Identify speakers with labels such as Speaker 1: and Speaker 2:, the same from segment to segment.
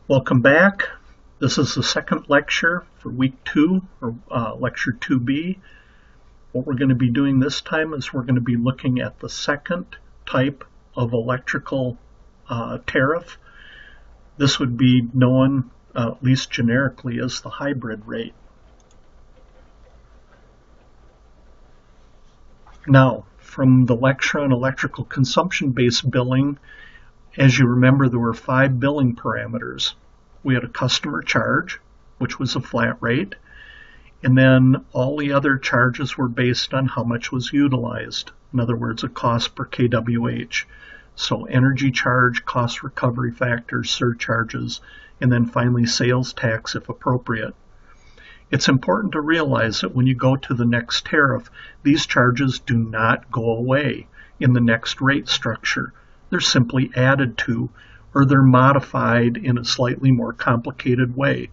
Speaker 1: Welcome back. This is the second lecture for week 2, or lecture 2B. What we're going to be doing this time is we're going to be looking at the second type of electrical tariff. This would be known, at least generically, as the hybrid rate. Now, from the lecture on electrical consumption-based billing, as you remember, there were 5 billing parameters. We had a customer charge, which was a flat rate, and then all the other charges were based on how much was utilized. In other words, a cost per kWh. So energy charge, cost recovery factors, surcharges, and then finally sales tax if appropriate. It's important to realize that when you go to the next tariff, these charges do not go away in the next rate structure. They're simply added to, or they're modified in a slightly more complicated way.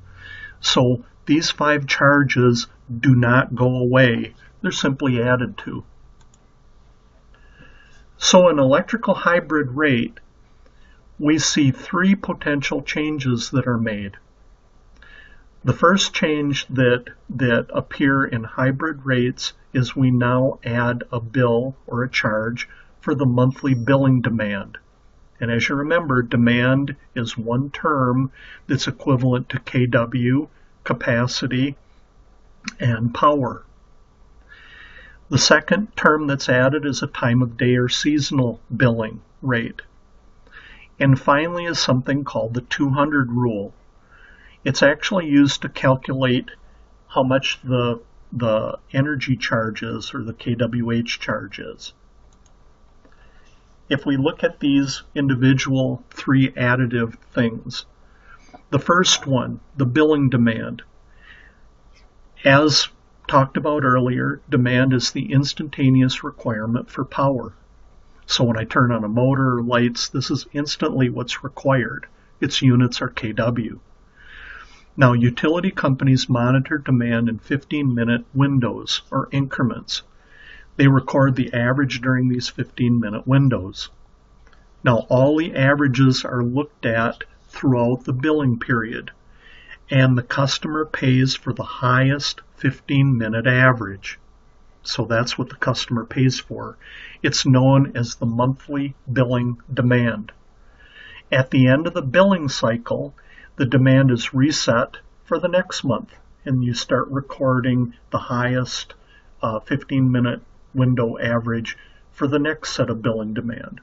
Speaker 1: So these 5 charges do not go away. They're simply added to. So in electrical hybrid rate, we see 3 potential changes that are made. The first change that appear in hybrid rates is we now add a bill or a charge for the monthly billing demand. And as you remember, demand is one term that's equivalent to kW, capacity, and power. The second term that's added is a time of day or seasonal billing rate. And finally is something called the 200 rule. It's actually used to calculate how much the energy charge is, or the kWh charge is. If we look at these individual 3 additive things, the first one, the billing demand. As talked about earlier, demand is the instantaneous requirement for power. So when I turn on a motor or lights, this is instantly what's required. Its units are kW. Now, utility companies monitor demand in 15-minute windows or increments. They record the average during these 15-minute windows. Now, all the averages are looked at throughout the billing period, and the customer pays for the highest 15-minute average. So that's what the customer pays for. It's known as the monthly billing demand. At the end of the billing cycle, the demand is reset for the next month, and you start recording the highest 15-minute window average for the next set of billing demand.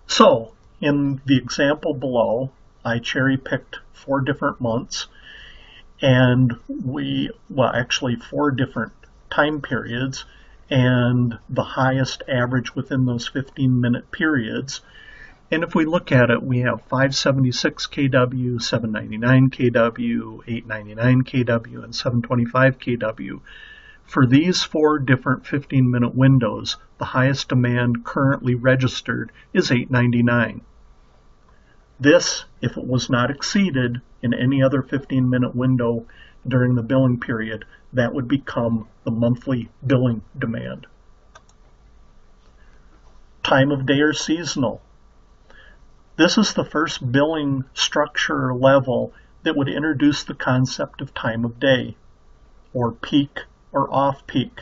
Speaker 1: So, in the example below, I cherry-picked 4 different months, and actually 4 different time periods, and the highest average within those 15-minute periods. And if we look at it, we have 576 kW, 799 kW, 899 kW, and 725 kW. For these 4 different 15-minute windows, the highest demand currently registered is 899. This, if it was not exceeded in any other 15-minute window during the billing period, that would become the monthly billing demand. Time of day or seasonal. This is the first billing structure level that would introduce the concept of time of day, or peak or off-peak.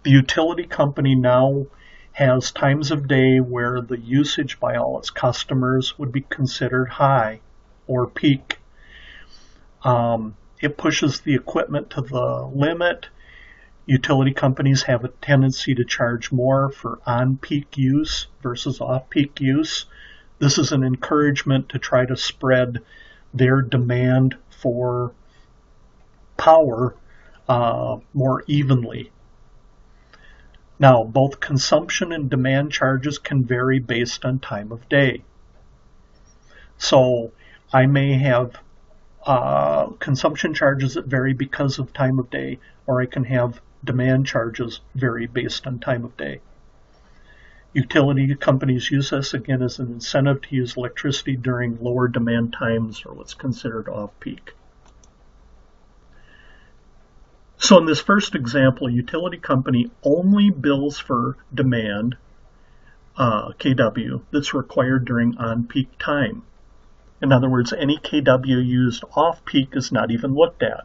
Speaker 1: The utility company now has times of day where the usage by all its customers would be considered high or peak. It pushes the equipment to the limit. Utility companies have a tendency to charge more for on-peak use versus off-peak use. This is an encouragement to try to spread their demand for power more evenly. Now, both consumption and demand charges can vary based on time of day. So I may have consumption charges that vary because of time of day, or I can have demand charges vary based on time of day. Utility companies use this again as an incentive to use electricity during lower demand times, or what's considered off-peak. So in this first example, a utility company only bills for demand, kW, that's required during on-peak time. In other words, any kW used off-peak is not even looked at.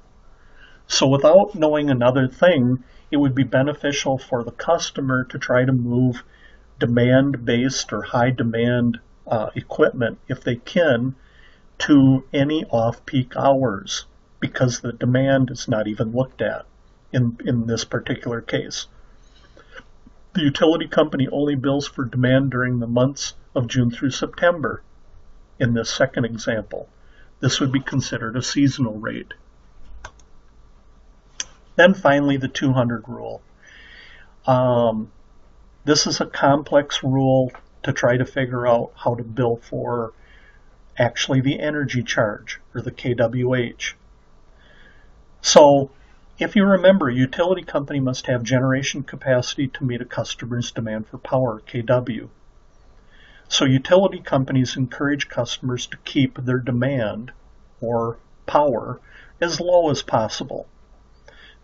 Speaker 1: So without knowing another thing, it would be beneficial for the customer to try to move demand-based or high-demand equipment, if they can, to any off-peak hours, because the demand is not even looked at in this particular case. The utility company only bills for demand during the months of June through September. In this second example, this would be considered a seasonal rate. Then finally, the 200 rule. This is a complex rule to try to figure out how to bill for actually the energy charge, or the kWh. So, if you remember, a utility company must have generation capacity to meet a customer's demand for power, kW. So utility companies encourage customers to keep their demand, or power, as low as possible.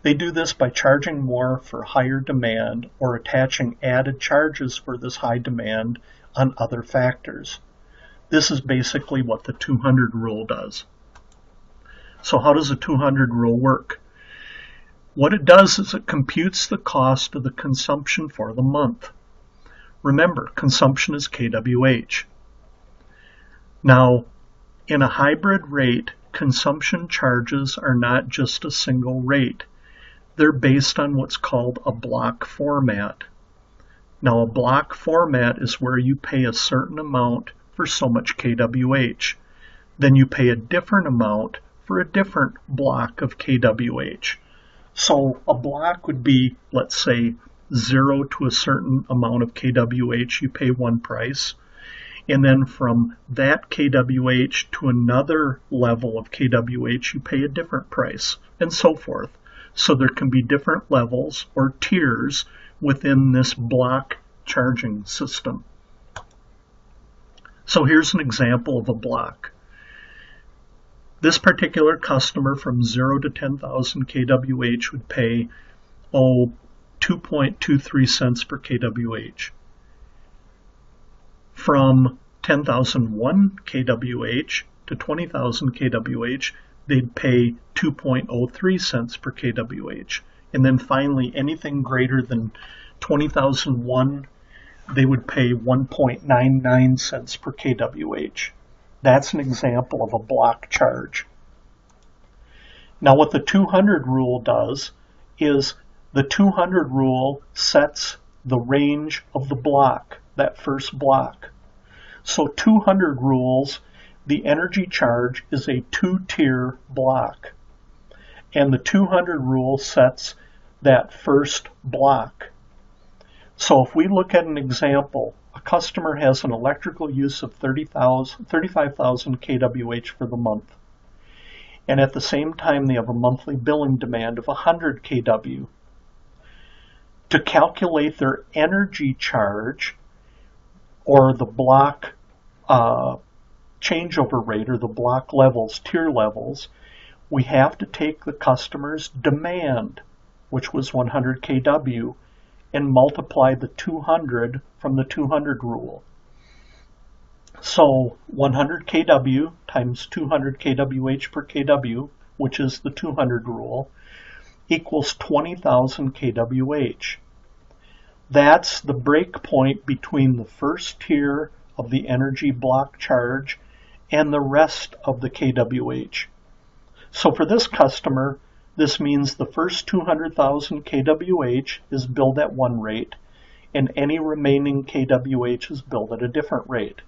Speaker 1: They do this by charging more for higher demand or attaching added charges for this high demand on other factors. This is basically what the 200 rule does. So how does the 200 rule work? What it does is it computes the cost of the consumption for the month. Remember, consumption is kWh. Now, in a hybrid rate, consumption charges are not just a single rate. They're based on what's called a block format. Now, a block format is where you pay a certain amount for so much kWh. Then you pay a different amount for a different block of kWh. So a block would be, let's say, 0 to a certain amount of kWh, you pay one price. And then from that kWh to another level of kWh, you pay a different price, and so forth. So there can be different levels or tiers within this block charging system. So here's an example of a block. This particular customer from 0 to 10,000 kWh would pay 2.23 cents per kWh. From 10,001 kWh to 20,000 kWh, they'd pay 2.03 cents per kWh. And then finally, anything greater than 20,001, they would pay 1.99 cents per kWh. That's an example of a block charge. Now what the 200 rule does is the 200 rule sets the range of the block, that first block. So 200 rules, the energy charge is a two-tier block. And the 200 rule sets that first block. So if we look at an example, a customer has an electrical use of 35,000 kWh for the month. And at the same time, they have a monthly billing demand of 100 kW. To calculate their energy charge, or the block changeover rate, or the block levels, tier levels, we have to take the customer's demand, which was 100 kW, and multiply the 200 from the 200 rule. So 100 kW times 200 kWh per kW, which is the 200 rule, equals 20,000 kWh. That's the break point between the first tier of the energy block charge and the rest of the kWh. So for this customer, this means the first 200,000 kWh is billed at one rate, and any remaining kWh is billed at a different rate.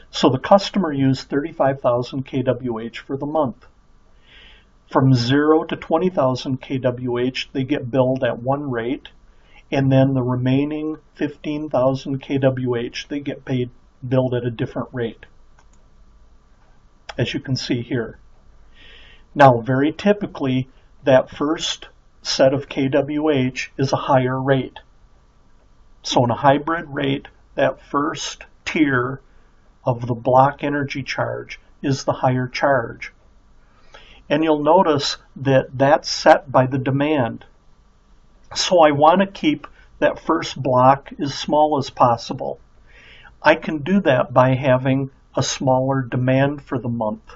Speaker 1: So the customer used 35,000 kWh for the month. From 0 to 20,000 kWh, they get billed at one rate, and then the remaining 15,000 kWh, they get billed at a different rate, as you can see here. Now, very typically, that first set of kWh is a higher rate. So in a hybrid rate, that first tier of the block energy charge is the higher charge. And you'll notice that that's set by the demand. So I want to keep that first block as small as possible. I can do that by having a smaller demand for the month,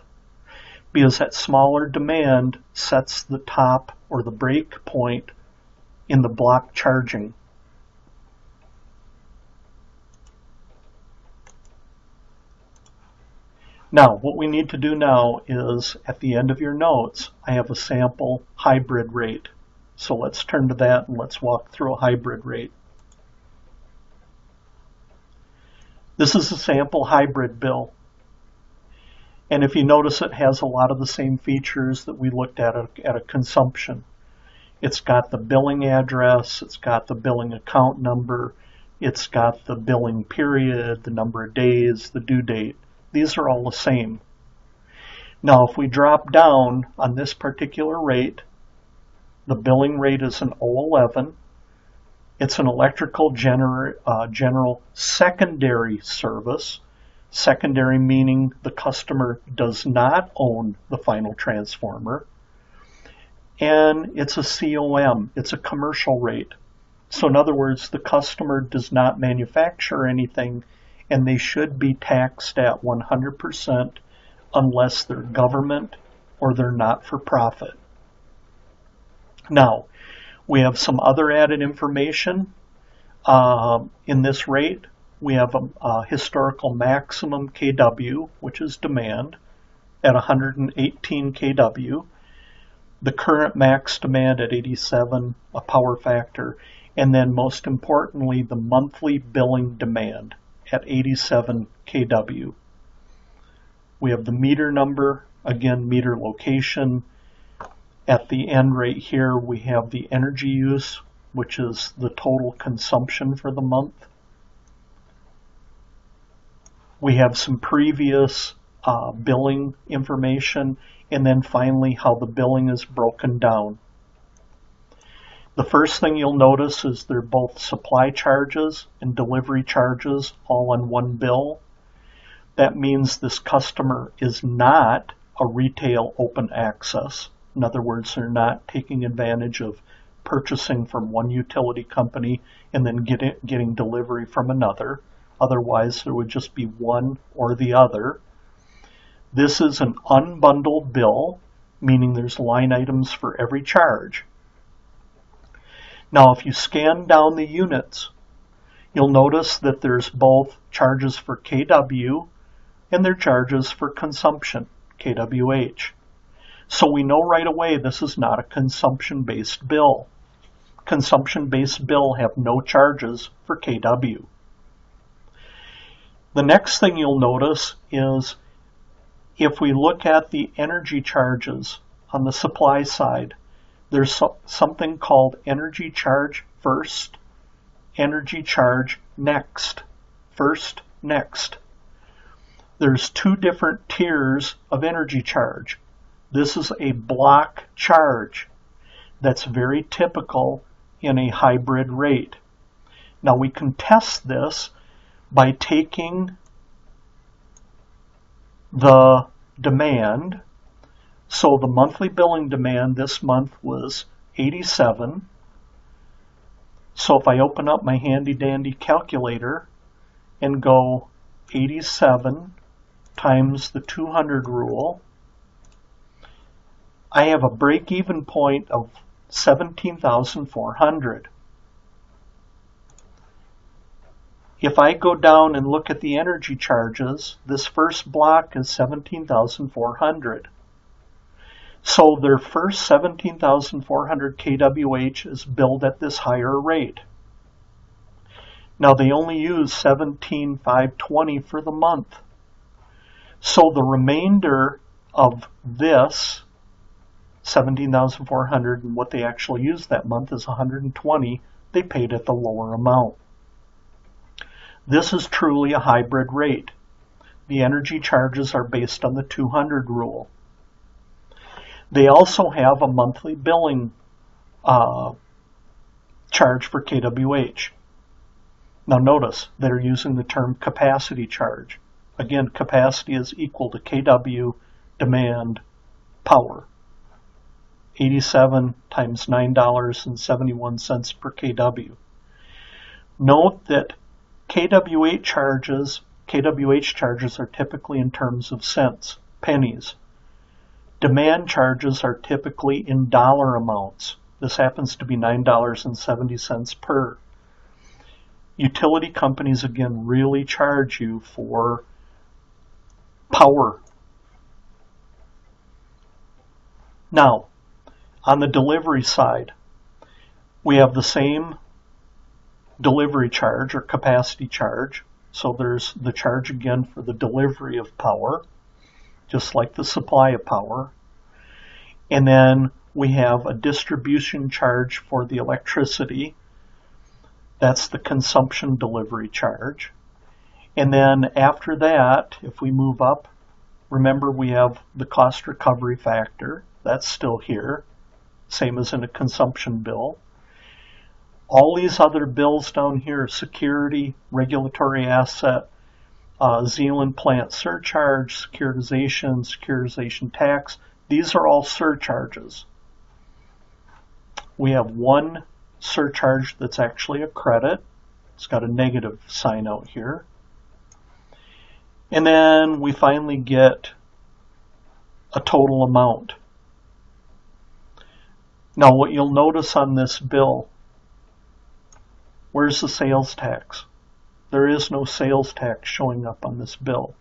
Speaker 1: because that smaller demand sets the top or the break point in the block charging. Now, what we need to do now is, at the end of your notes, I have a sample hybrid rate. So let's turn to that and let's walk through a hybrid rate. This is a sample hybrid bill. And if you notice, it has a lot of the same features that we looked at a consumption. It's got the billing address, it's got the billing account number, it's got the billing period, the number of days, the due date. These are all the same. Now, if we drop down on this particular rate, the billing rate is an 011. It's an electrical general secondary service. Secondary meaning the customer does not own the final transformer. And it's a COM. It's a commercial rate. So in other words, the customer does not manufacture anything, and they should be taxed at 100% unless they're government or they're not-for-profit. Now, we have some other added information in this rate. We have a historical maximum kW, which is demand, at 118 kW. The current max demand at 87, a power factor, and then most importantly, the monthly billing demand at 87 kW. We have the meter number, again, meter location. At the end right here, we have the energy use, which is the total consumption for the month. We have some previous billing information, and then finally how the billing is broken down. The first thing you'll notice is they're both supply charges and delivery charges all on one bill. That means this customer is not a retail open access. In other words, they're not taking advantage of purchasing from one utility company and then getting delivery from another. Otherwise, there would just be one or the other. This is an unbundled bill, meaning there's line items for every charge. Now, if you scan down the units, you'll notice that there's both charges for kW and there are charges for consumption, kWh. So we know right away this is not a consumption-based bill. Consumption-based bill have no charges for kW. The next thing you'll notice is if we look at the energy charges on the supply side, there's something called energy charge first, energy charge next. First, next. There's two different tiers of energy charge. This is a block charge that's very typical in a hybrid rate. Now we can test this by taking the demand. So the monthly billing demand this month was 87. So if I open up my handy dandy calculator and go 87 times the 200 rule, I have a break-even point of 17,400. If I go down and look at the energy charges, this first block is 17,400. So their first 17,400 kWh is billed at this higher rate. Now they only use 17,520 for the month. So the remainder of this 17,400 and what they actually used that month is 120. They paid at the lower amount. This is truly a hybrid rate. The energy charges are based on the 200 rule. They also have a monthly billing charge for kWh. Now notice they're using the term capacity charge. Again, capacity is equal to kW, demand, power. 87 times $9.71 per kW. Note that kWh charges kWh charges are typically in terms of cents, pennies. Demand charges are typically in dollar amounts. This happens to be $9.70 per. Utility companies, again, really charge you for power. Now, on the delivery side, we have the same delivery charge or capacity charge. So there's the charge again for the delivery of power, just like the supply of power. And then we have a distribution charge for the electricity. That's the consumption delivery charge. And then after that, if we move up, remember we have the cost recovery factor. That's still here, same as in a consumption bill. All these other bills down here, security, regulatory asset, Zealand plant surcharge, securitization tax, these are all surcharges. We have one surcharge that's actually a credit. It's got a negative sign out here. And then we finally get a total amount. Now what you'll notice on this bill, where's the sales tax? There is no sales tax showing up on this bill.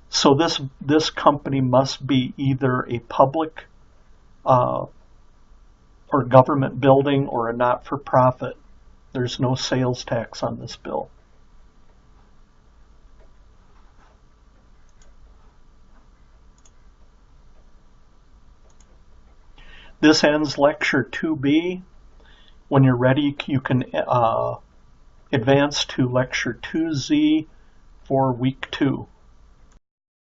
Speaker 1: So this company must be either a public or government building or a not-for-profit. There's no sales tax on this bill. This ends Lecture 2B. When you're ready, you can advance to Lecture 2Z for Week 2.